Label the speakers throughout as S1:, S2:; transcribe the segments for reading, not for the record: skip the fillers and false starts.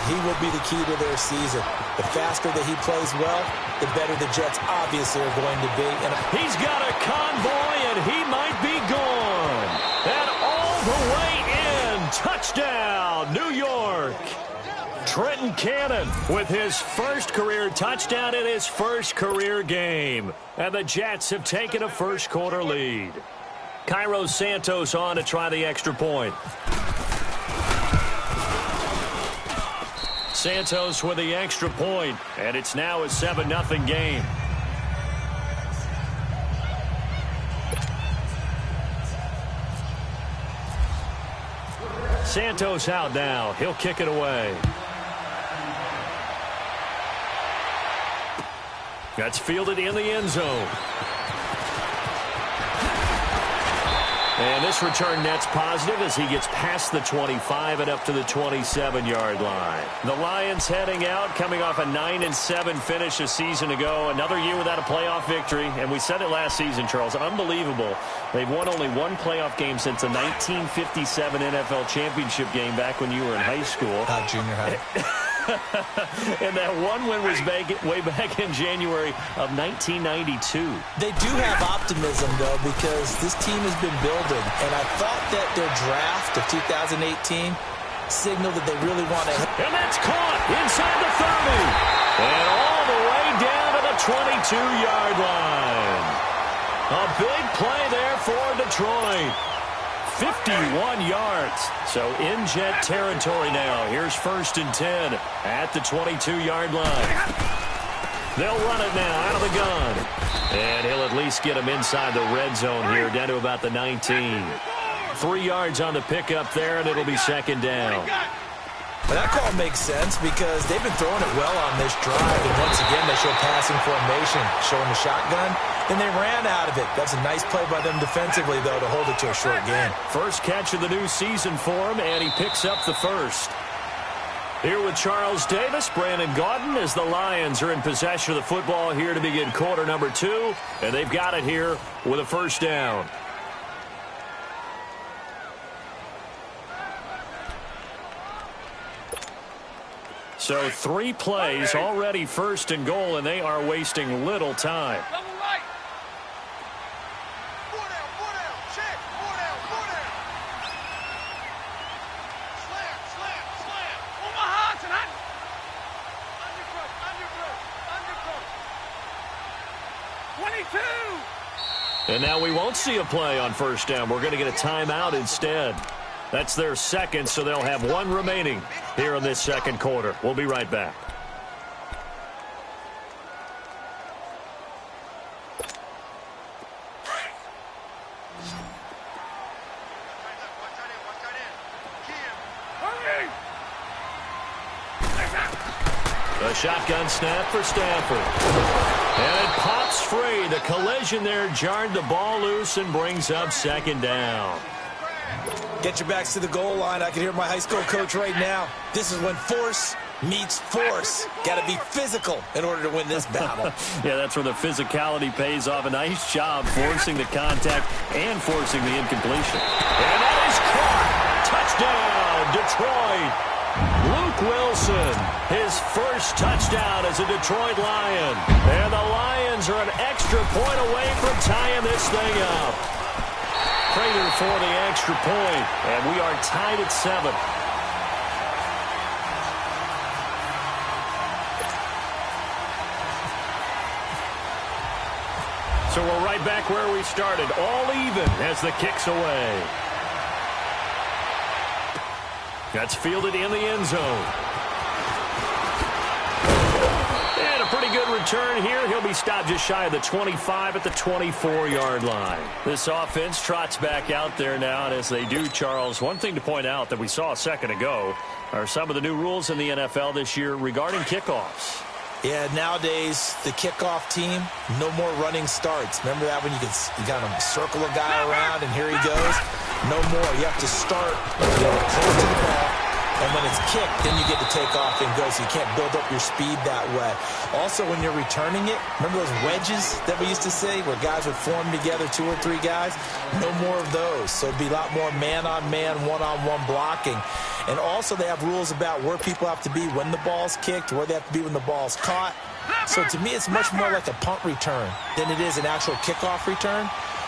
S1: he will be the key to their season. The faster that he plays well, the better the Jets obviously are going to be. And
S2: he's got a convoy, and he might be gone. And all the way in. Touchdown, New York. Trenton Cannon with his first career touchdown in his first career game. And the Jets have taken a first-quarter lead. Cairo Santos on to try the extra point. Santos with the extra point, and it's now a 7-0 game. Santos out now. He'll kick it away. That's fielded in the end zone. And this return net's positive as he gets past the 25 and up to the 27-yard line. The Lions heading out, coming off a 9-7 finish a season ago. Another year without a playoff victory. And we said it last season, Charles. Unbelievable. They've won only one playoff game since the 1957 NFL championship game back when you were in high school.
S1: Junior high.
S2: And that one win was way back in January of 1992.
S1: They do have optimism, though, because this team has been building. And I thought that their draft of 2018 signaled that they really want to.
S2: And that's caught inside the 30. And all the way down to the 22-yard line. A big play there for Detroit. 51 yards. So in Jet territory now. Here's 1st and 10 at the 22-yard line. They'll run it now out of the gun. And he'll at least get him inside the red zone here, down to about the 19. 3 yards on the pickup there, and it'll be 2nd down.
S1: Well, that call makes sense because they've been throwing it well on this drive. And once again, they show passing formation, showing the shotgun. And they ran out of it. That's a nice play by them defensively, though, to hold it to a short gain.
S2: First catch of the new season for him, and he picks up the first. Here with Charles Davis, Brandon Gaudin, as the Lions are in possession of the football here to begin quarter number 2. And they've got it here with a 1st down. So 3 plays already 1st and goal, and they are wasting little time. And now we won't see a play on 1st down. We're going to get a timeout instead. That's their 2nd, so they'll have 1 remaining here in this 2nd quarter. We'll be right back. A shotgun snap for Stanford. And it pops free. The collision there jarred the ball loose and brings up 2nd down.
S1: Get your backs to the goal line. I can hear my high school coach right now. This is when force meets force. Got to be physical in order to win this battle.
S2: Yeah, that's where the physicality pays off. A nice job forcing the contact and forcing the incompletion. And that is caught. Touchdown, Detroit. Luke Wilson, his first touchdown as a Detroit Lion. And the Lions are an extra point away from tying this thing up. Prater for the extra point, and we are tied at 7. So we're right back where we started, all even as the kick's away. That's fielded in the end zone. And a pretty good return here. He'll be stopped just shy of the 25 at the 24-yard line. This offense trots back out there now, and as they do, Charles, one thing to point out that we saw a second ago are some of the new rules in the NFL this year regarding kickoffs.
S1: Yeah, nowadays, the kickoff team, no more running starts. Remember that when you got to circle a guy around and here he goes? No more. You have to start close to the ball, And when it's kicked, then you get to take off and go, so you can't build up your speed that way. Also, when you're returning it, remember those wedges that we used to say where guys would form together, 2 or 3 guys? No more of those. So it'd be a lot more man-on-man, one-on-one blocking. And also they have rules about where people have to be when the ball's kicked, where they have to be when the ball's caught. So to me, it's much more like a punt return than it is an actual kickoff return.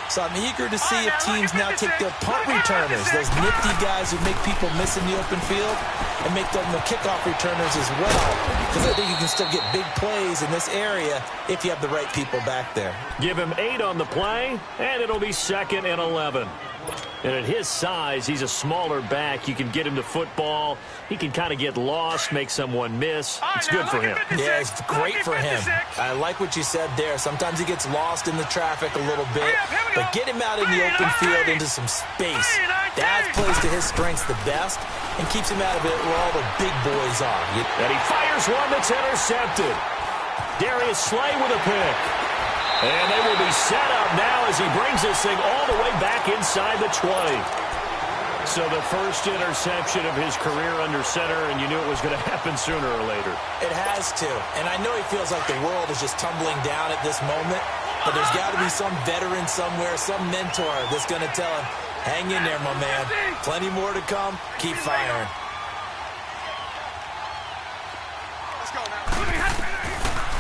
S1: So I'm eager to see if teams now take their punt returners, those nifty guys who make people miss in the open field, and make them the kickoff returners as well. Because I think you can still get big plays in this area if you have the right people back there.
S2: Give him 8 on the play, and it'll be 2nd and 11. And at his size, he's a smaller back. You can get him to football. He can kind of get lost, make someone miss. It's good for him.
S1: Yeah, it's great for him. I like what you said there. Sometimes he gets lost in the traffic a little bit. But get him out in the open field into some space. That plays to his strengths the best and keeps him out of it where all the big boys are.
S2: And he fires one that's intercepted. Darius Slay with a pick. And they will be set up now as he brings this thing all the way back inside the 20. So the first interception of his career under center, and you knew it was going to happen sooner or later.
S1: It has to. And I know he feels like the world is just tumbling down at this moment, but there's got to be some veteran somewhere, some mentor that's going to tell him, hang in there, my man. Plenty more to come. Keep firing.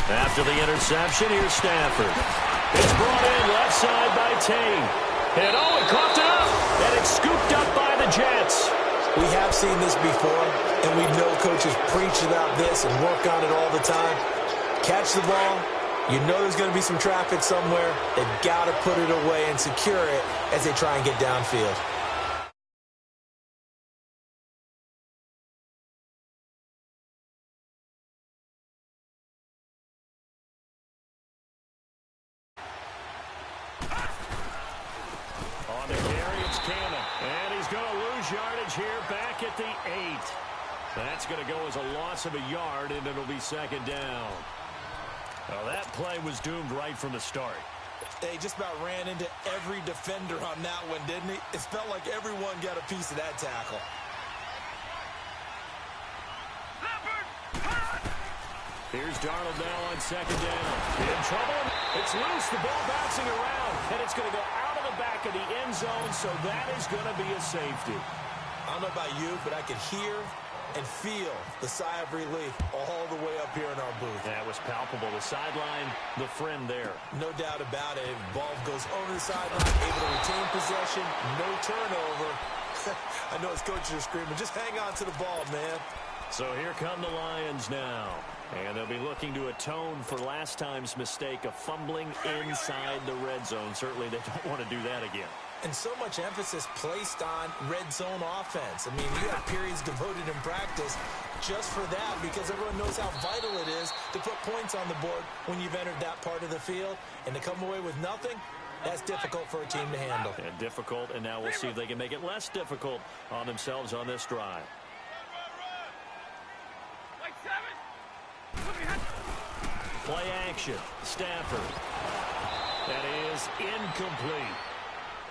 S2: After the interception, here's Stafford. It's brought in left side by Tane. And it coughed it up. And it's scooped up by the Jets.
S1: We have seen this before, and we know coaches preach about this and work on it all the time. Catch the ball. You know there's going to be some traffic somewhere. They've got to put it away and secure it as they try and get downfield.
S2: Here back at the 8. That's going to go as a loss of a yard, and it'll be 2nd down. Well, that play was doomed right from the start.
S1: They just about ran into every defender on that one, didn't he? It felt like everyone got a piece of that tackle.
S2: Here's Darnold now on 2nd down. In trouble. It's loose. The ball bouncing around, and it's going to go out of the back of the end zone, so that is going to be a safety.
S1: I don't know about you, but I could hear and feel the sigh of relief all the way up here in our booth.
S2: That was palpable. The sideline, the friend there.
S1: No doubt about it. Ball goes over the sideline, able to retain possession, no turnover. I know his coaches are screaming, just hang on to the ball, man.
S2: So here come the Lions now. And they'll be looking to atone for last time's mistake of fumbling inside the red zone. Certainly they don't want to do that again.
S1: And so much emphasis placed on red zone offense. I mean, you have periods devoted in practice just for that because everyone knows how vital it is to put points on the board when you've entered that part of the field. And to come away with nothing, that's difficult for a team to handle.
S2: And difficult, and now we'll see if they can make it less difficult on themselves on this drive. Play action. Stafford. That is incomplete.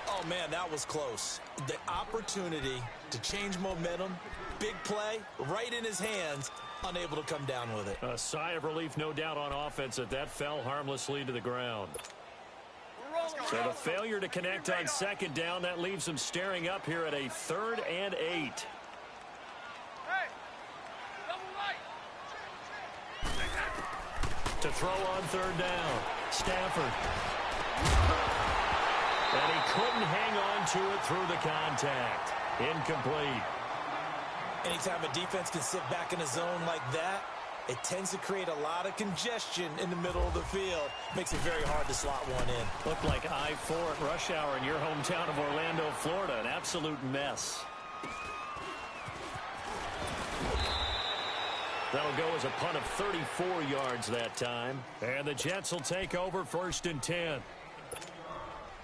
S1: Oh, man, that was close. The opportunity to change momentum, big play, right in his hands, unable to come down with it.
S2: A sigh of relief, no doubt, on offense that fell harmlessly to the ground. So the failure to connect on 2nd down, that leaves him staring up here at a 3rd and 8. To throw on 3rd down, Stafford. And he couldn't hang on to it through the contact. Incomplete.
S1: Anytime a defense can sit back in a zone like that, it tends to create a lot of congestion in the middle of the field. Makes it very hard to slot one in.
S2: Looked like I-4 at rush hour in your hometown of Orlando, Florida. An absolute mess. That'll go as a punt of 34 yards that time. And the Jets will take over 1st and 10.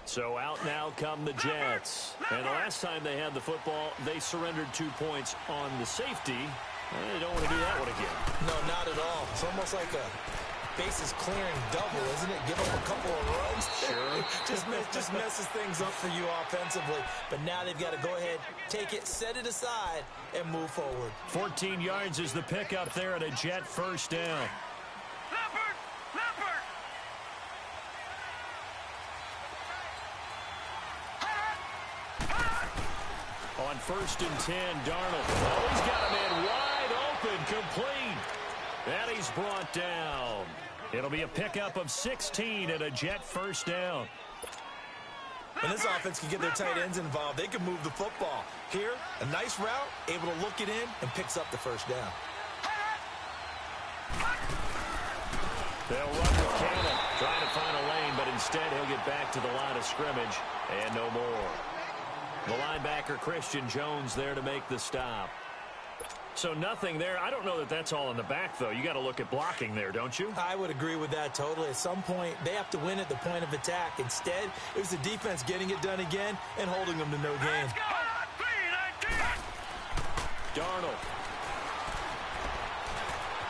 S2: So out now come the Jets. And the last time they had the football, they surrendered 2 points on the safety. They don't want to do that one again.
S1: No, not at all. It's almost like a bases clearing double, isn't it? Give up a couple of runs.
S2: Sure.
S1: just messes things up for you offensively. But now they've got to go ahead, take it, set it aside, and move forward.
S2: 14 yards is the pickup there at a Jet first down. On 1st and 10, Darnold. Oh, he's got a man wide open, complete. And he's brought down. It'll be a pickup of 16 at a Jet first down.
S1: When this offense can get their tight ends involved, they can move the football. Here, a nice route, able to look it in, and picks up the first down.
S2: They'll run with Cannon, trying to find a lane, but instead he'll get back to the line of scrimmage, and no more. The linebacker, Christian Jones, there to make the stop. So nothing there. I don't know that that's all in the back, though. You got to look at blocking there, don't you?
S1: I would agree with that totally. At some point, they have to win at the point of attack. Instead, it was the defense getting it done again and holding them to no gain.
S2: Darnold.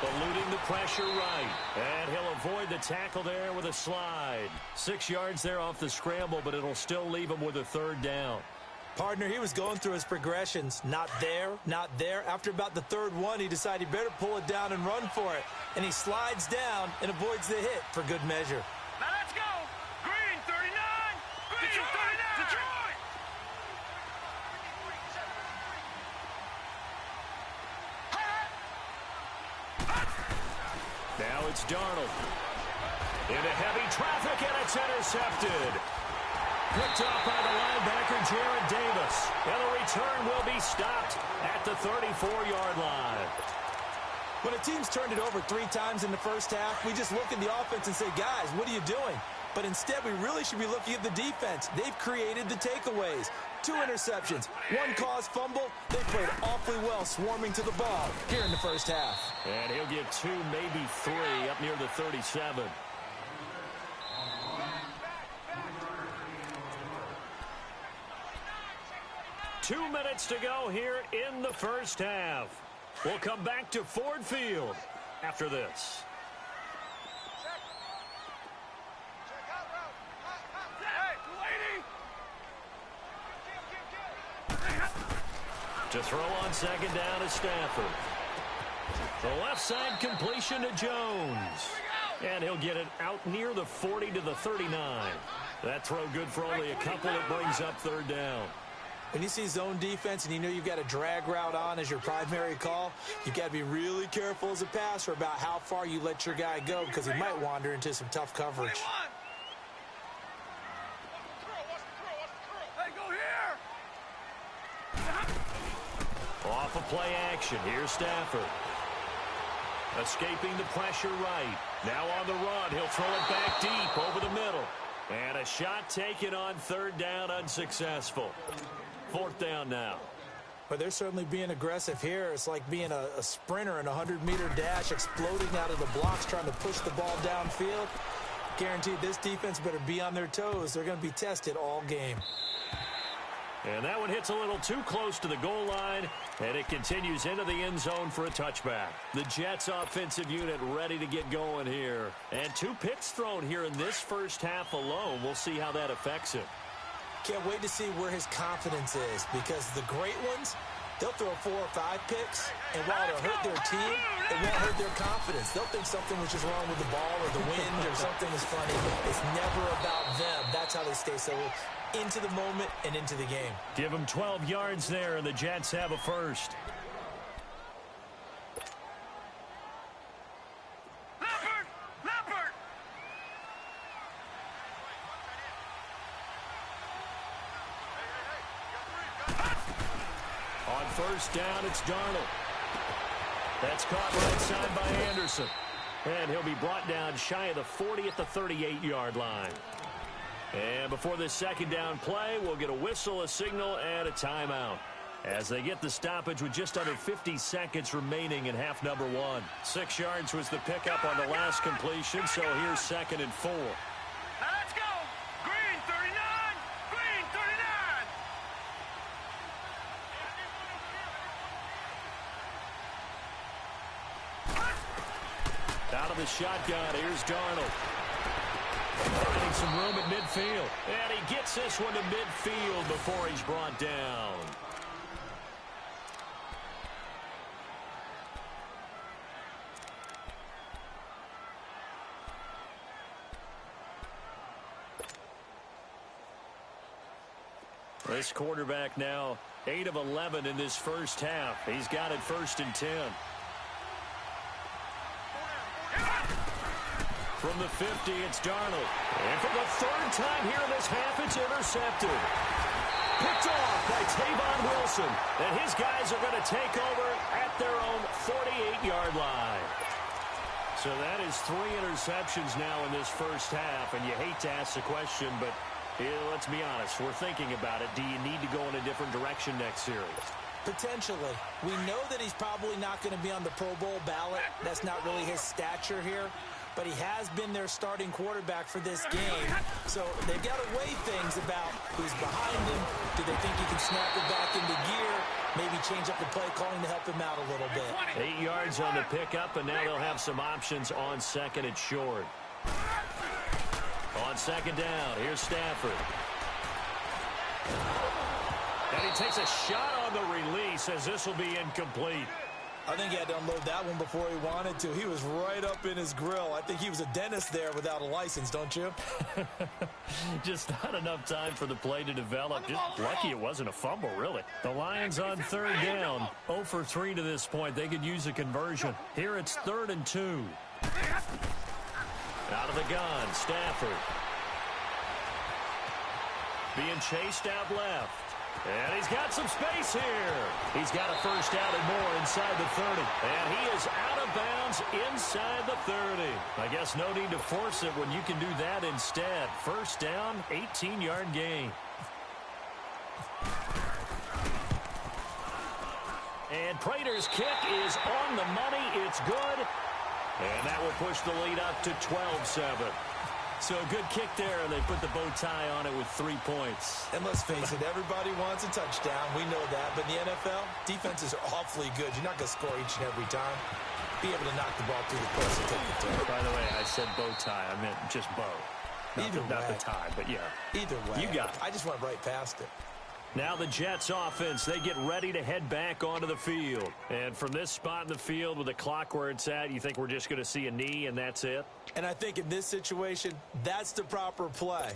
S2: Eluding the pressure right. And he'll avoid the tackle there with a slide. 6 yards there off the scramble, but it'll still leave him with a third down.
S1: Partner, he was going through his progressions. Not there, not there. After about the third one, he decided he better pull it down and run for it. And he slides down and avoids the hit for good measure.
S3: Now let's go. Green, 39. Green, Detroit, 39. Detroit.
S2: Now it's Darnold. Into heavy traffic, and it's intercepted. Picked off by the linebacker, Jarrad Davis. And the return will be stopped at the 34-yard line.
S1: When a team's turned it over 3 times in the first half, we just look at the offense and say, guys, what are you doing? But instead, we really should be looking at the defense. They've created the takeaways. 2 interceptions, 1 caused fumble. They played awfully well swarming to the ball here in the first half.
S2: And he'll get 2, maybe 3 up near the 37. Two minutes to go here in the first half. We'll come back to Ford Field after this. To throw on second down is Stafford. The left side completion to Jones. And he'll get it out near the 40 to the 39. That throw good for only a couple. It brings up third down.
S1: When you see zone defense and you know you've got a drag route on as your primary call, you've got to be really careful as a passer about how far you let your guy go because he might wander into some tough coverage.
S3: Hey, go here.
S2: Off of play action. Here's Stafford. Escaping the pressure right. Now on the run. He'll throw it back deep over the middle. And a shot taken on third down, unsuccessful. Fourth down now.
S1: But they're certainly being aggressive here. It's like being a sprinter in a 100-meter dash, exploding out of the blocks, trying to push the ball downfield. Guaranteed this defense better be on their toes. They're going to be tested all game.
S2: And that one hits a little too close to the goal line, and it continues into the end zone for a touchback. The Jets offensive unit ready to get going here. And 2 picks thrown here in this first half alone. We'll see how that affects him.
S1: Can't wait to see where his confidence is because the great ones, they'll throw 4 or 5 picks, and while it'll hurt their team, it won't hurt their confidence. They'll think something was just wrong with the ball or the wind or something is funny. It's never about them. That's how they stay so into the moment and into the game.
S2: Give them 12 yards there, and the Jets have a first.
S3: Leopard.
S2: On first down, it's Darnold. That's caught right side by Anderson. And he'll be brought down shy of the 40 at the 38-yard line. And before this second down play, we'll get a whistle, a signal, and a timeout. As they get the stoppage with just under 50 seconds remaining in half number 1. 6 yards was the pickup on the last completion, so here's 2nd and 4.
S3: Now let's go. Green, 39. Green, 39.
S2: Out of the shotgun, here's Darnold. Finding some room at midfield. And he gets this one to midfield before he's brought down. This quarterback now 8 of 11 in this first half. He's got it 1st and 10. From the 50, it's Darnold. And for the 3rd time here in this half, it's intercepted. Picked off by Tavon Wilson. And his guys are going to take over at their own 48-yard line. So that is 3 interceptions now in this first half. And you hate to ask the question, but let's be honest. We're thinking about it. Do you need to go in a different direction next series?
S1: Potentially. We know that he's probably not going to be on the Pro Bowl ballot. That's not really his stature here. But he has been their starting quarterback for this game. So they've got to weigh things about who's behind him. Do they think he can snap it back into gear? Maybe change up the play calling to help him out a little bit.
S2: 8 yards on the pickup, and now they'll have some options on 2nd and short. On 2nd down, here's Stafford. And he takes a shot on the release as this will be incomplete.
S1: I think he had to unload that one before he wanted to. He was right up in his grill. I think he was a dentist there without a license, don't you?
S2: Just not enough time for the play to develop. Just lucky it wasn't a fumble, really. The Lions on 3rd down. 0 for 3 to this point. They could use a conversion. Here it's 3rd and 2. Out of the gun, Stafford. Being chased out left. And he's got some space here. He's got a 1st down and more inside the 30. And he is out of bounds inside the 30. I guess no need to force it when you can do that instead. 1st down, 18-yard gain. And Prater's kick is on the money. It's good. And that will push the lead up to 12-7. So a good kick there, and they put the bow tie on it with 3 points.
S1: And let's face it, everybody wants a touchdown. We know that. But in the NFL, defenses are awfully good. You're not going to score each and every time. Be able to knock the ball through the press and take the turn.
S2: By the way, I said bow tie. I meant just bow. Not the tie, but yeah.
S1: Either way.
S2: You got it.
S1: I just went right past it.
S2: Now the Jets offense, they get ready to head back onto the field. And from this spot in the field with the clock where it's at, you think we're just going to see a knee and that's it?
S1: And I think in this situation, that's the proper play.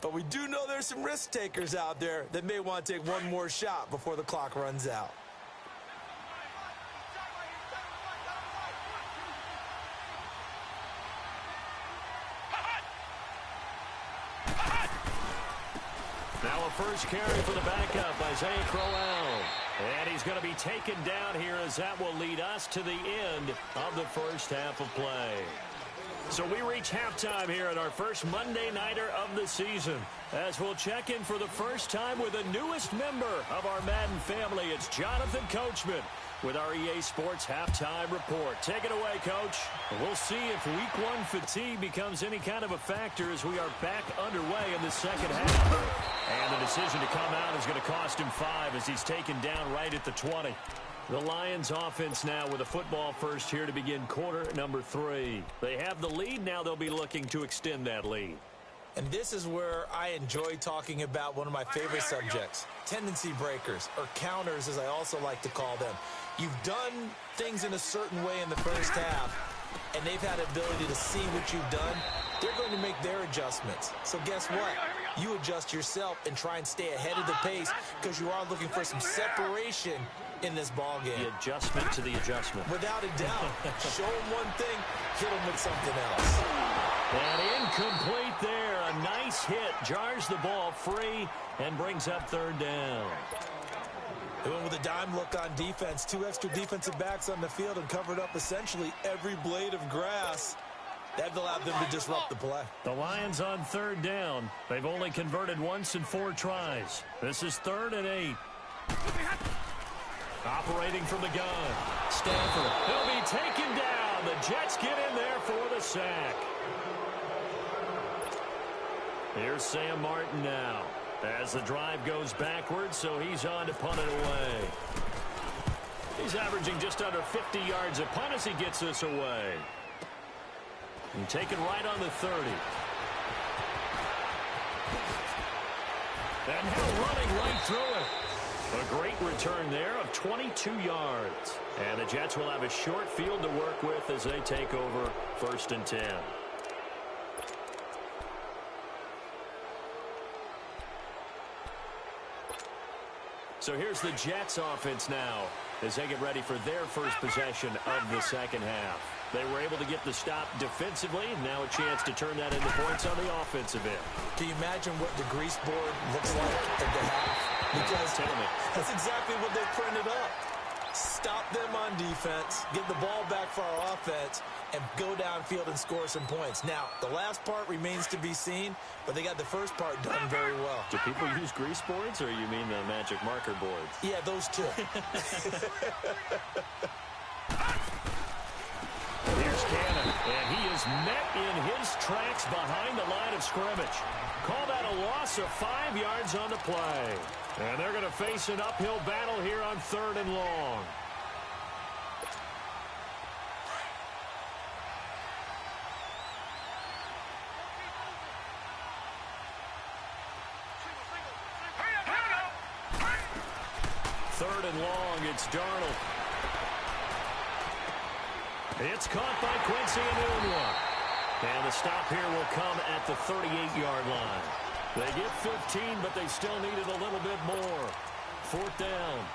S1: But we do know there's some risk takers out there that may want to take one more shot before the clock runs out.
S2: Now a first carry for the backup, Isaiah Crowell. And he's going to be taken down here as that will lead us to the end of the first half of play. So we reach halftime here at our first Monday Nighter of the season. As we'll check in for the first time with the newest member of our Madden family, it's Jonathan Coachman with our EA Sports Halftime Report. Take it away, Coach. We'll see if Week 1 fatigue becomes any kind of a factor as we are back underway in the second half. And the decision to come out is going to cost him 5 as he's taken down right at the 20. The Lions offense now with a football first here to begin quarter number 3. They have the lead. Now they'll be looking to extend that lead.
S1: And this is where I enjoy talking about one of my favorite subjects, tendency breakers, or counters as I also like to call them. You've done things in a certain way in the first half, and they've had the ability to see what you've done. They're going to make their adjustments. So guess what? You adjust yourself and try and stay ahead of the pace because you are looking for some separation in this ball game.
S2: The adjustment to the adjustment.
S1: Without a doubt. Show them one thing, hit them with something else.
S2: And incomplete there. A nice hit. Jars the ball free and brings up 3rd down.
S1: They went with a dime look on defense. 2 extra defensive backs on the field and covered up essentially every blade of grass. That allowed them to disrupt the play.
S2: The Lions on 3rd down. They've only converted once in 4 tries. This is 3rd and 8. Operating from the gun. Stafford. He'll be taken down. The Jets get in there for the sack. Here's Sam Martin now. As the drive goes backwards, so he's on to punt it away. He's averaging just under 50 yards a punt as he gets this away. And taken right on the 30. And now running right through it. A great return there of 22 yards. And the Jets will have a short field to work with as they take over 1st and 10. So here's the Jets offense now as they get ready for their first possession of the second half. They were able to get the stop defensively, and now a chance to turn that into points on the offensive end.
S1: Can you imagine what the grease board looks like at the half? Because that's exactly what they printed up. Stop them on defense, get the ball back for our offense, and go downfield and score some points. Now, the last part remains to be seen, but they got the first part done very well.
S2: Do people use grease boards, or you mean the magic marker boards?
S1: Yeah, those two.
S2: Here's Cannon, and he is met in his tracks behind the line of scrimmage. Call that a loss of 5 yards on the play. And they're going to face an uphill battle here on 3rd and long. Third and long, it's Darnold. It's caught by Quincy Enunwa. And the stop here will come at the 38-yard line. They get 15, but they still needed a little bit more. 4th down.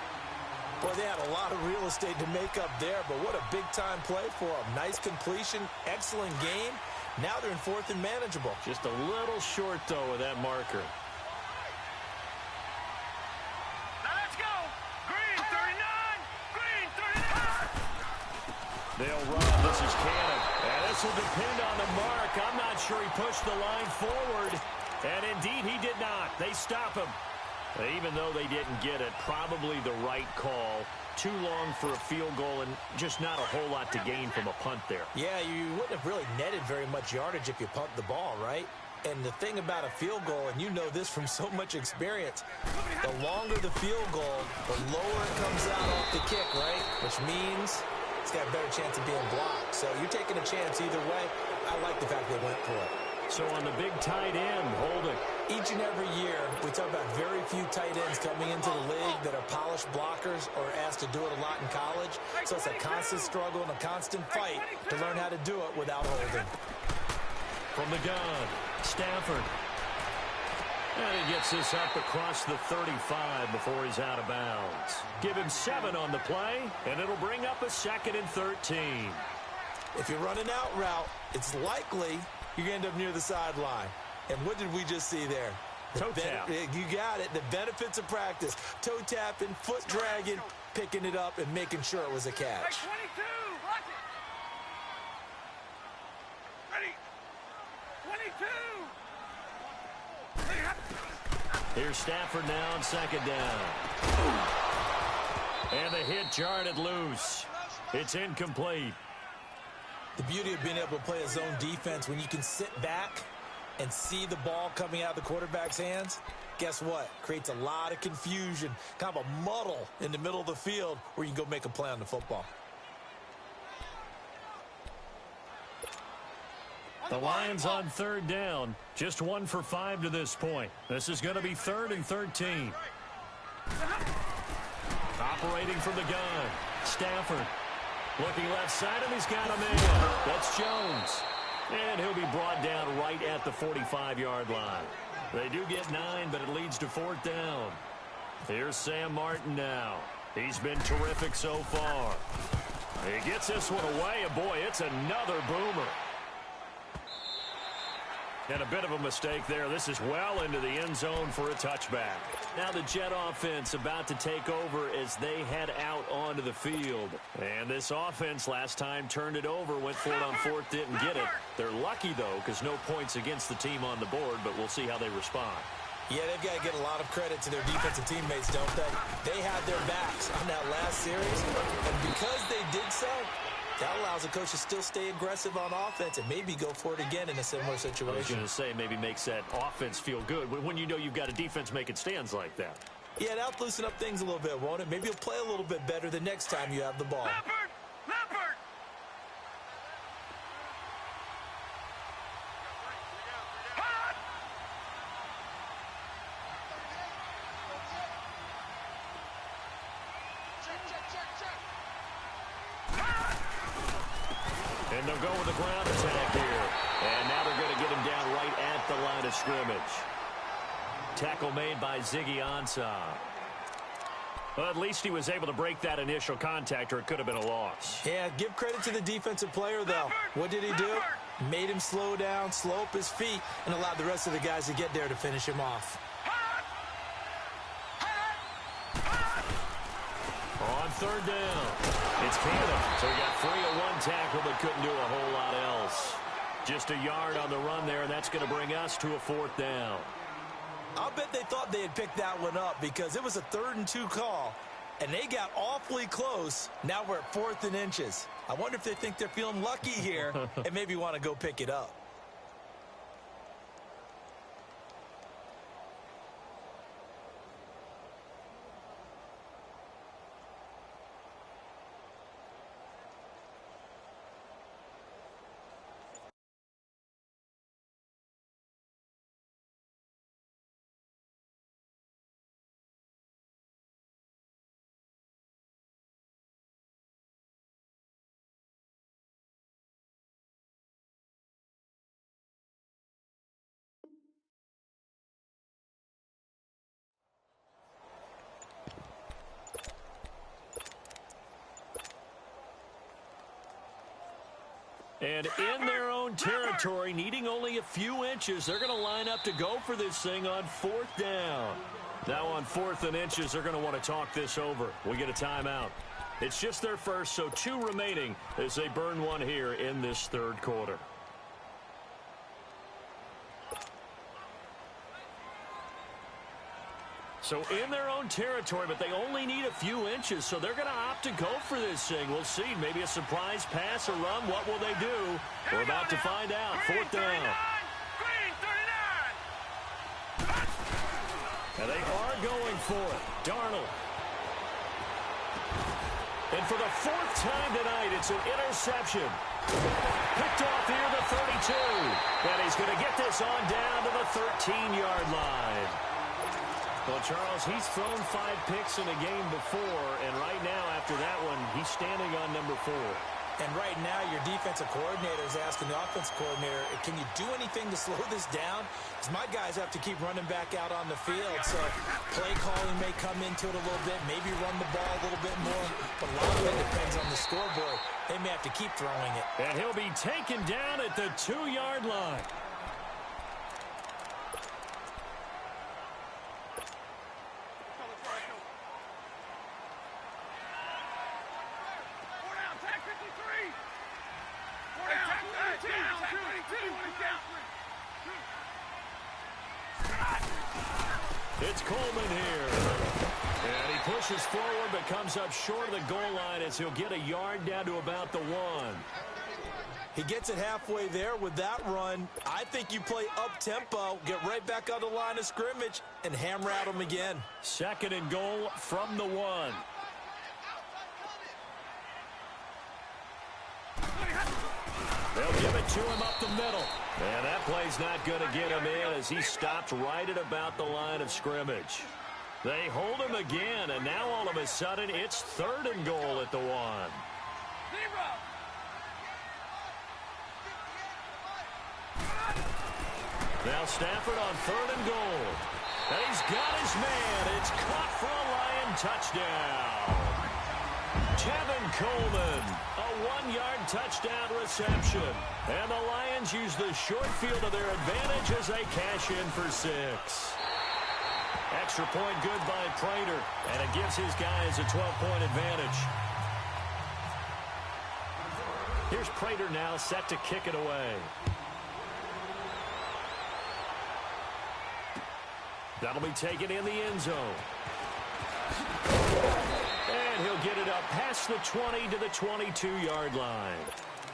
S1: Boy, they had a lot of real estate to make up there, but what a big-time play for them. Nice completion, excellent game. Now they're in 4th and manageable.
S2: Just a little short, though, of that marker.
S3: Now let's go. Green 39. Green 39.
S2: They'll run. This is Cannon. And this will depend on the mark. I'm not sure he pushed the line forward. And indeed, he did not. They stop him. Even though they didn't get it, probably the right call. Too long for a field goal and just not a whole lot to gain from a punt there.
S1: Yeah, you wouldn't have really netted very much yardage if you pumped the ball, right? And the thing about a field goal, and you know this from so much experience, the longer the field goal, the lower it comes out off the kick, right? Which means it's got a better chance of being blocked. So you're taking a chance either way. I like the fact they went for it.
S2: So on the big tight end, holding.
S1: Each and every year, we talk about very few tight ends coming into the league that are polished blockers or asked to do it a lot in college. So it's a constant struggle and a constant fight to learn how to do it without holding.
S2: From the gun, Stafford. And he gets this up across the 35 before he's out of bounds. Give him 7 on the play, and it'll bring up a 2nd and 13.
S1: If you're running out route, it's likely you're going to end up near the sideline. And what did we just see there?
S2: Toe tap.
S1: You got it. The benefits of practice. Toe tapping, foot dragging, picking it up, and making sure it was a catch.
S3: 22. Watch it. 22.
S2: Here's Stafford now on 2nd down. And the hit jarred it loose. It's incomplete.
S1: The beauty of being able to play a zone defense when you can sit back and see the ball coming out of the quarterback's hands, guess what? Creates a lot of confusion, kind of a muddle in the middle of the field where you can go make a play on the football.
S2: The Lions on 3rd down. Just 1 for 5 to this point. This is going to be 3rd and 13. Operating from the gun. Stafford. Looking left side, and he's got him in. That's Jones. And he'll be brought down right at the 45-yard line. They do get 9, but it leads to 4th down. Here's Sam Martin now. He's been terrific so far. He gets this one away, and boy, it's another boomer. And a bit of a mistake there. This is well into the end zone for a touchback. Now the Jet offense about to take over as they head out onto the field. And this offense last time turned it over, went for it on 4th, didn't get it. They're lucky, though, because no points against the team on the board, but we'll see how they respond.
S1: Yeah, they've got to get a lot of credit to their defensive teammates, don't they? They had their backs on that last series, and because they did so, that allows the coach to still stay aggressive on offense and maybe go for it again in a similar situation.
S2: I was going to say maybe makes that offense feel good when you know you've got a defense making stands like that.
S1: Yeah, that'll loosen up things a little bit, won't it? Maybe you'll play a little bit better the next time you have the ball.
S3: Leopard!
S2: And they'll go with the ground attack here. And now they're going to get him down right at the line of scrimmage. Tackle made by Ziggy Ansah. Well, at least he was able to break that initial contact, or it could have been a loss.
S1: Yeah, give credit to the defensive player, though. What did he do? Made him slow down, slow up his feet, and allowed the rest of the guys to get there to finish him off.
S2: On third down, it's Cannon. So he got free of one tackle but couldn't do a whole lot else. Just a yard on the run there, and that's going to bring us to a fourth down.
S1: I'll bet they thought they had picked that one up because it was a 3rd and 2 call, and they got awfully close. Now we're at 4th and inches. I wonder if they think they're feeling lucky here and maybe want to go pick it up.
S2: And in their own territory, needing only a few inches, they're going to line up to go for this thing on 4th down. Now on 4th and inches, they're going to want to talk this over. We get a timeout. It's just their first, so 2 remaining as they burn one here in this 3rd quarter. So in their own territory, but they only need a few inches, so they're going to opt to go for this thing. We'll see. Maybe a surprise pass or run. What will they do? We're about to find out. 4th down.
S3: Green 39.
S2: And they are going for it. Darnold. And for the 4th time tonight, it's an interception. Picked off here the 32. And he's going to get this on down to the 13-yard line. Well, Charles, he's thrown 5 picks in a game before, and right now, after that one, he's standing on number 4.
S1: And right now, your defensive coordinator is asking the offensive coordinator, can you do anything to slow this down? Because my guys have to keep running back out on the field, so play calling may come into it a little bit, maybe run the ball a little bit more, but a lot of it depends on the scoreboard. They may have to keep throwing it.
S2: And he'll be taken down at the 2-yard line. It's Coleman here. And he pushes forward but comes up short of the goal line as he'll get a yard down to about the 1.
S1: He gets it halfway there with that run. I think you play up-tempo, get right back on the line of scrimmage, and hammer at him again.
S2: 2nd and goal from the 1. They'll give it to him up the middle. And that play's not going to get him in as he stopped right at about the line of scrimmage. They hold him again, and now all of a sudden it's 3rd and goal at the 1. Now Stafford on 3rd and goal. And he's got his man. It's caught for a Lion touchdown. Tevin Coleman, a 1-yard touchdown reception. And the Lions use the short field to their advantage as they cash in for 6. Extra point good by Prater, and it gives his guys a 12-point advantage. Here's Prater now set to kick it away. That'll be taken in the end zone. And he'll get it up past the 20 to the 22-yard line.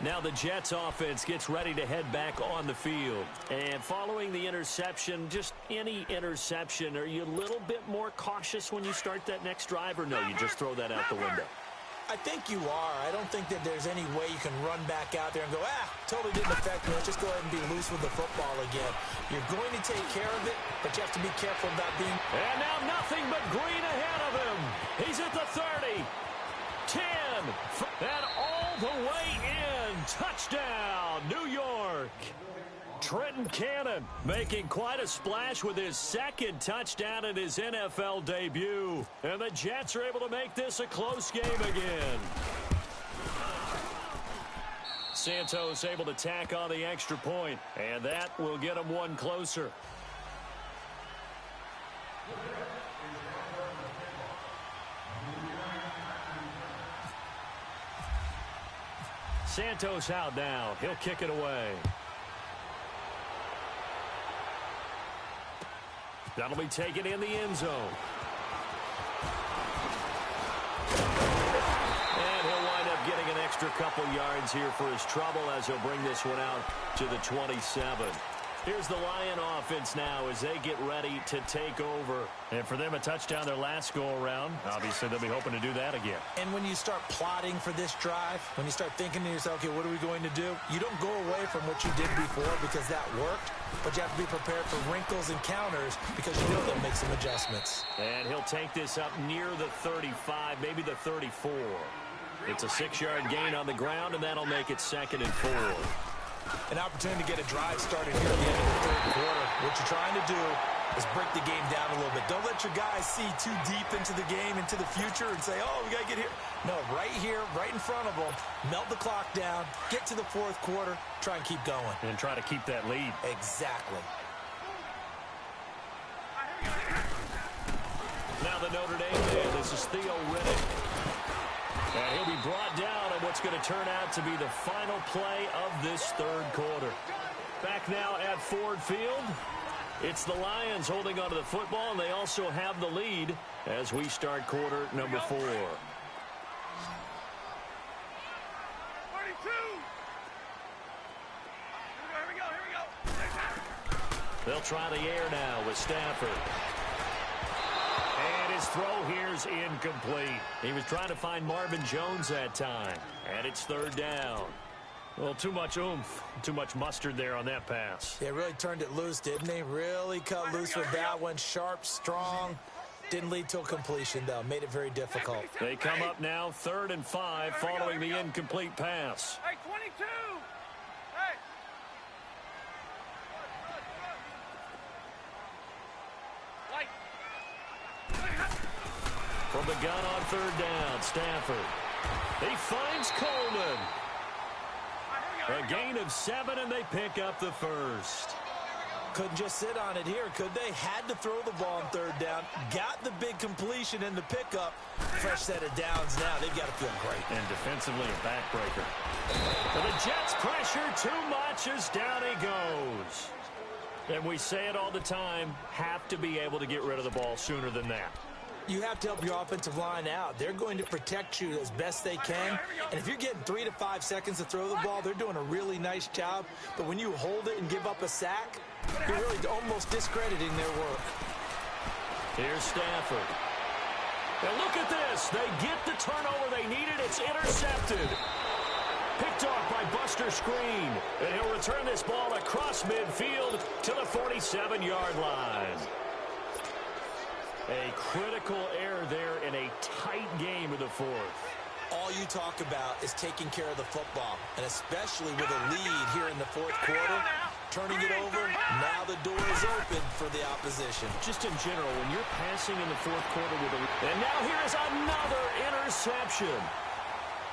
S2: Now the Jets offense gets ready to head back on the field. And following the interception, just any interception, are you a little bit more cautious when you start that next drive, or no, you just throw that out the window?
S1: I think you are. I don't think that there's any way you can run back out there and go, totally didn't affect me. Let's just go ahead and be loose with the football again. You're going to take care of it, but you have to be careful about being...
S2: And now nothing but green ahead of him. He's at the 30, 10, and all the way in. And touchdown, New York. Trenton Cannon making quite a splash with his second touchdown in his NFL debut. And the Jets are able to make this a close game again. Santos able to tack on the extra point, and that will get him one closer. Santos out now. He'll kick it away. That'll be taken in the end zone. And he'll wind up getting an extra couple yards here for his trouble as he'll bring this one out to the 27. Here's the Lion offense now as they get ready to take over. And for them, a touchdown their last go-around. Obviously, they'll be hoping to do that again.
S1: And when you start plotting for this drive, when you start thinking to yourself, okay, what are we going to do? You don't go away from what you did before because that worked, but you have to be prepared for wrinkles and counters because you know they'll make some adjustments.
S2: And he'll take this up near the 35, maybe the 34. It's a 6-yard gain on the ground, and that'll make it 2nd and 4.
S1: An opportunity to get a drive started here at the end of the third quarter. What you're trying to do is break the game down a little bit. Don't let your guys see too deep into the game, into the future, and say, oh, we got to get here. No, right here, right in front of them, melt the clock down, get to the fourth quarter, try and keep going.
S2: And try to keep that lead.
S1: Exactly.
S2: Now the Notre Dame man. This is Theo Riddick. And he'll be brought down on what's going to turn out to be the final play of this third quarter. Back now at Ford Field. It's the Lions holding onto the football, and they also have the lead as we start quarter number 4.
S3: 32. Here we go.
S2: They'll try the air now with Stafford. And his throw here's incomplete. He was trying to find Marvin Jones that time. And it's 3rd down. Well, too much oomph, too much mustard there on that pass.
S1: They really turned it loose, didn't they? Really cut loose with that one. Sharp, strong. Didn't lead to a completion, though. Made it very difficult.
S2: They come up now 3rd and 5 following the incomplete pass.
S3: Hey, 22. Hey. Light.
S2: From the gun on 3rd down, Stafford. He finds Coleman. A gain of 7, and they pick up the first.
S1: Couldn't just sit on it here, could they? Had to throw the ball on 3rd down. Got the big completion and the pickup. Fresh set of downs now. They've got to feel great.
S2: And defensively, a backbreaker. For the Jets, pressure too much as down he goes. And we say it all the time, have to be able to get rid of the ball sooner than that.
S1: You have to help your offensive line out. They're going to protect you as best they can. And if you're getting 3 to 5 seconds to throw the ball, they're doing a really nice job. But when you hold it and give up a sack, you're really almost discrediting their work.
S2: Here's Stafford. And look at this. They get the turnover they needed. It's intercepted. Picked off by Buster Screen. And he'll return this ball across midfield to the 47-yard line. A critical error there in a tight game of the fourth.
S1: All you talk about is taking care of the football, and especially with a lead here in the fourth quarter, turning it over, now the door is open for the opposition.
S2: Just in general, when you're passing in the fourth quarter with a lead. And now here is another interception.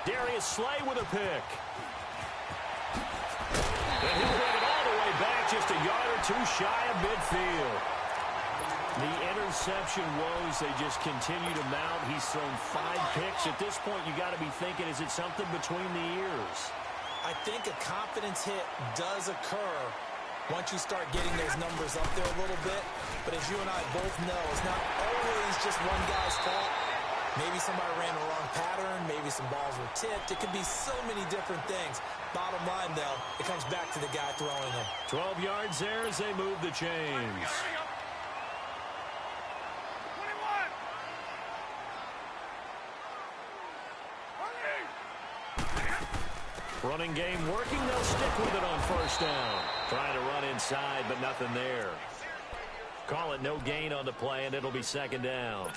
S2: Darius Slay with a pick. And he'll bring it all the way back just a yard or two shy of midfield. The interception woes, they just continue to mount. He's thrown 5 picks. At this point, you got to be thinking, is it something between the ears?
S1: I think a confidence hit does occur once you start getting those numbers up there a little bit. But as you and I both know, it's not always just one guy's fault. Maybe somebody ran the wrong pattern. Maybe some balls were tipped. It could be so many different things. Bottom line, though, it comes back to the guy throwing them.
S2: 12 yards there as they move the chains. Running game working. They'll stick with it on 1st down. Trying to run inside, but nothing there. Call it no gain on the play, and it'll be 2nd down.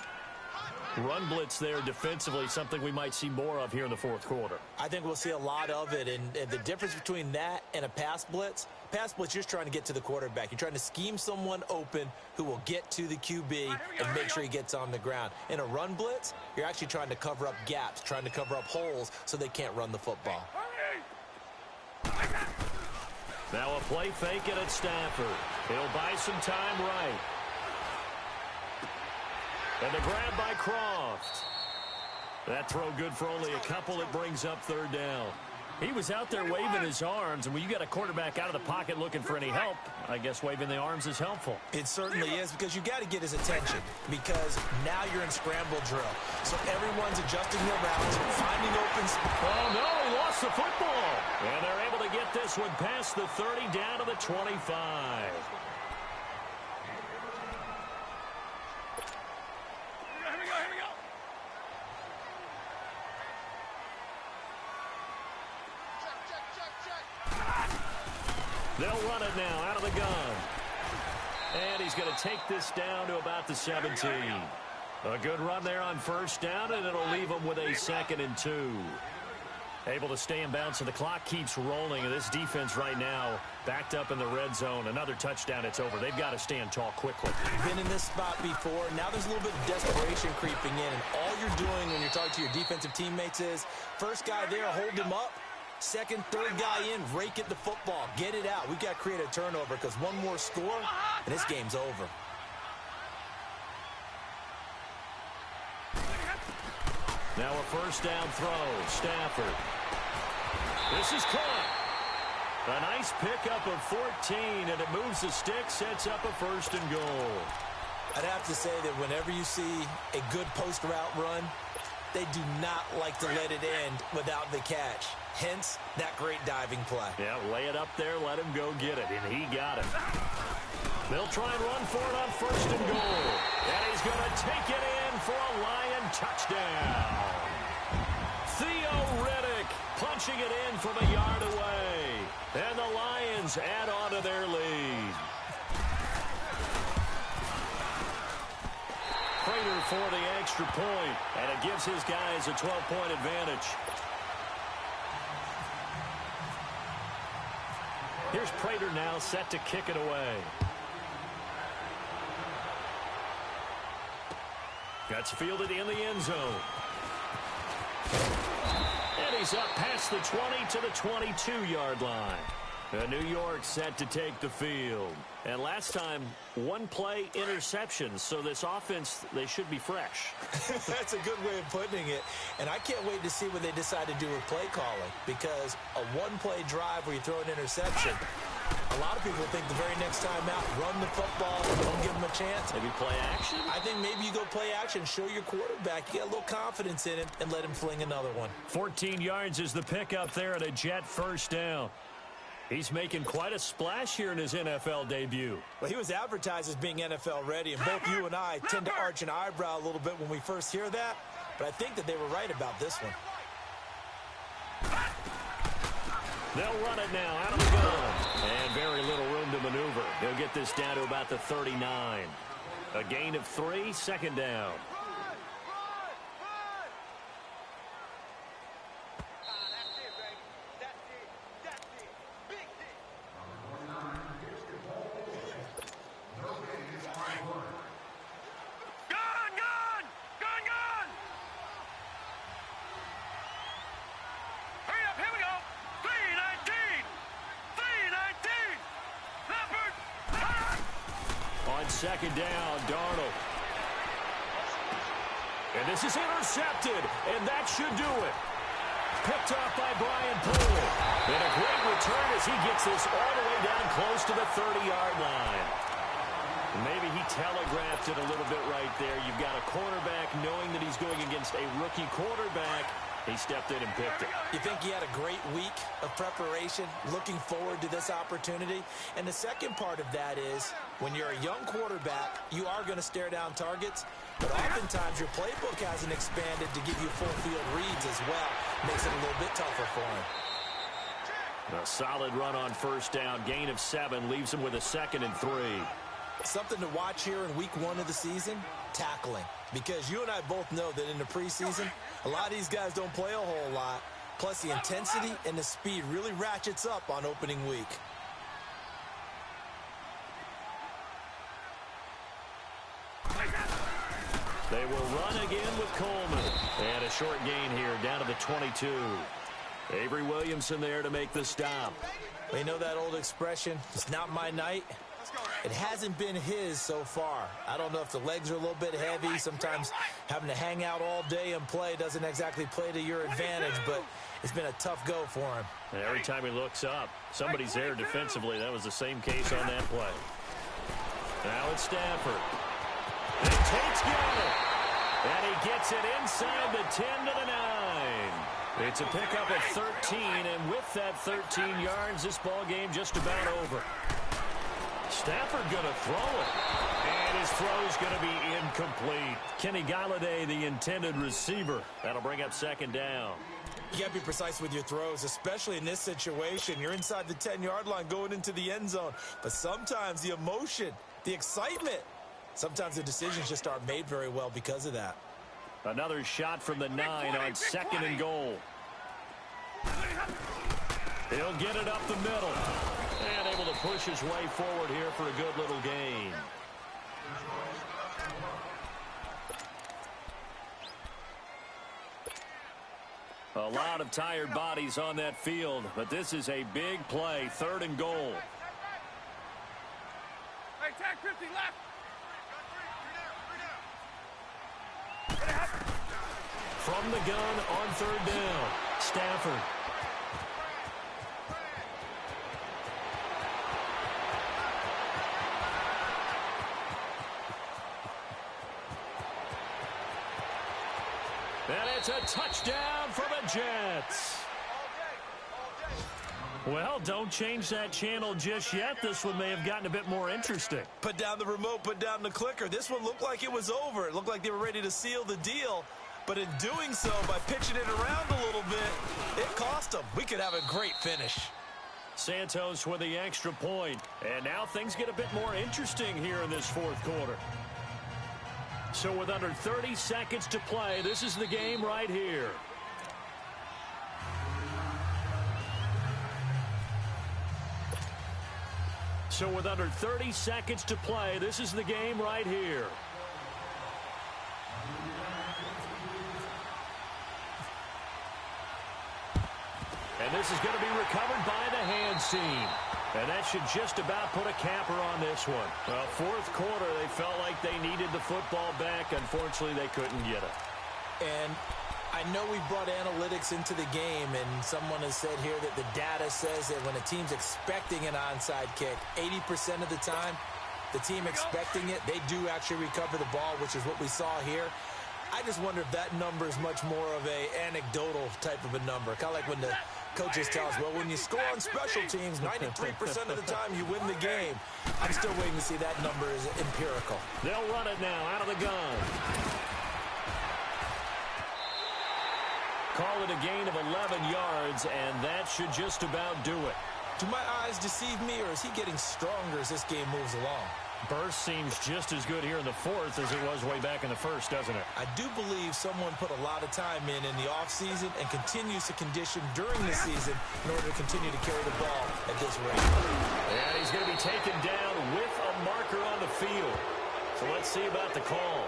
S2: Run blitz there defensively, something we might see more of here in the fourth quarter.
S1: I think we'll see a lot of it, and the difference between that and a pass blitz, you're just trying to get to the quarterback. You're trying to scheme someone open who will get to the QB and make sure he gets on the ground. In a run blitz, you're actually trying to cover up gaps, trying to cover up holes so they can't run the football.
S2: Now a play fake it at Stafford. He'll buy some time right. And the grab by Croft. That throw good for only a couple. It brings up third down. He was out there waving his arms, and when you got a quarterback out of the pocket looking for any help, I guess waving the arms is helpful.
S1: It certainly is, because you got to get his attention, because now you're in scramble drill. So everyone's adjusting their routes, finding open.
S2: Oh, no, he lost the football. And they're able to get this one past the 30 down to the 25. They'll run it now out of the gun. And he's going to take this down to about the 17. A good run there on first down, and it'll leave him with a 2nd and 2. Able to stay in bounds, so the clock keeps rolling. And this defense right now backed up in the red zone. Another touchdown, it's over. They've got to stand tall quickly.
S1: Been in this spot before. Now there's a little bit of desperation creeping in. And all you're doing when you're talking to your defensive teammates is, first guy there, hold him up. Second, third guy in, rake at the football. Get it out. We've got to create a turnover, because one more score, and this game's over.
S2: Now a first down throw. Stafford. This is caught. A nice pickup of 14, and it moves the stick, sets up a 1st and goal.
S1: I'd have to say that whenever you see a good post route run, they do not like to let it end without the catch. Hence, that great diving play.
S2: Yeah, lay it up there, let him go get it, and he got it. They'll try and run for it on 1st and goal. And he's going to take it in for a Lion touchdown. Theo Riddick punching it in from a yard away. And the Lions add on to their lead. Prater for the extra point, and it gives his guys a 12-point advantage. Here's Prater now set to kick it away. That's fielded in the end zone. And he's up past the 20 to the 22-yard line. New York set to take the field. And last time, one play interception. So this offense, they should be fresh.
S1: That's a good way of putting it. And I can't wait to see what they decide to do with play calling. Because a one-play drive where you throw an interception, a lot of people think the very next time out, run the football, don't give them a chance.
S2: Maybe play action?
S1: I think maybe you go play action, show your quarterback, you get a little confidence in him, and let him fling another one.
S2: 14 yards is the pickup there, and a Jet first down. He's making quite a splash here in his NFL debut.
S1: Well, he was advertised as being NFL ready, and both you and I tend to arch an eyebrow a little bit when we first hear that, but I think that they were right about this one.
S2: They'll run it now out of the gun. And very little room to maneuver. He'll get this down to about the 39. A gain of 3, 2nd down. Second down, Darnold. And this is intercepted, and that should do it. Picked off by Brian Poole. And a great return as he gets this all the way down close to the 30-yard line. Maybe he telegraphed it a little bit right there. You've got a quarterback knowing that he's going against a rookie quarterback. He stepped in and picked it.
S1: You think he had a great week of preparation, looking forward to this opportunity? And the second part of that is, when you're a young quarterback, you are going to stare down targets, but oftentimes your playbook hasn't expanded to give you full field reads as well. Makes it a little bit tougher for him.
S2: A solid run on first down, gain of 7, leaves him with a 2nd and 3.
S1: Something to watch here in week 1 of the season, tackling. Because you and I both know that in the preseason, a lot of these guys don't play a whole lot. Plus, the intensity and the speed really ratchets up on opening week.
S2: They will run again with Coleman. And a short gain here, down to the 22. Avery Williamson there to make the stop.
S1: Well, you know that old expression, it's not my night? It hasn't been his so far. I don't know if the legs are a little bit heavy. Sometimes having to hang out all day and play doesn't exactly play to your advantage, but it's been a tough go for him.
S2: And every time he looks up, somebody's there defensively. That was the same case on that play. Now it's Stafford. And Tate's got it. And he gets it inside the 10 to the 9. It's a pickup of 13, and with that 13 yards, this ball game just about over. Stafford going to throw it. And his throw's going to be incomplete. Kenny Galladay, the intended receiver. That'll bring up second down.
S1: You got to be precise with your throws, especially in this situation. You're inside the 10-yard line going into the end zone. But sometimes the emotion, the excitement, sometimes the decisions just aren't made very well because of that.
S2: Another shot from the 9 on 2nd and goal. He'll get it up the middle. And able to push his way forward here for a good little gain. A lot of tired bodies on that field, but this is a big play, 3rd and goal.
S3: Hey, tag 50 left.
S2: From the gun on 3rd down, Stafford. And it's a touchdown for the Jets. Well, don't change that channel just yet. This one may have gotten a bit more interesting.
S1: Put down the remote, put down the clicker. This one looked like it was over. It looked like they were ready to seal the deal. But in doing so, by pitching it around a little bit, it cost them. We could have a great finish.
S2: Santos with the extra point. And now things get a bit more interesting here in this 4th quarter. So with under 30 seconds to play, this is the game right here. So with under 30 seconds to play, this is the game right here. And this is going to be recovered by the hands team. And that should just about put a capper on this one. Well, 4th quarter, they felt like they needed the football back. Unfortunately, they couldn't get it.
S1: And I know we brought analytics into the game, and someone has said here that the data says that when a team's expecting an onside kick, 80% of the time, the team expecting it, they do actually recover the ball, which is what we saw here. I just wonder if that number is much more of a anecdotal type of a number. Kind of like when the coaches tell us, well, when you score on special teams, 93% of the time you win the game. I'm still waiting to see that number is empirical.
S2: They'll run it now out of the gun. Call it a gain of 11 yards, and that should just about do it.
S1: Do my eyes deceive me, or is he getting stronger as this game moves along?
S2: Burst seems just as good here in the 4th as it was way back in the 1st, doesn't it?
S1: I do believe someone put a lot of time in the offseason and continues to condition during the season in order to continue to carry the ball at this rate.
S2: And he's going to be taken down with a marker on the field. So let's see about the call.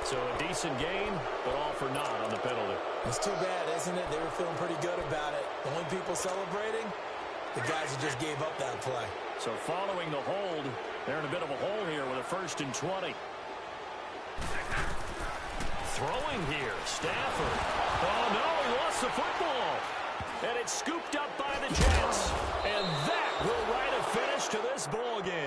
S2: So a decent game, but all for naught on the penalty.
S1: It's too bad, isn't it? They were feeling pretty good about it. The only people celebrating, the guys who just gave up that play.
S2: So following the hold, they're in a bit of a hole here with a 1st and 20. Throwing here, Stafford. Oh, no, he lost the football. And it's scooped up by the Jets. And that will write a finish to this ball game.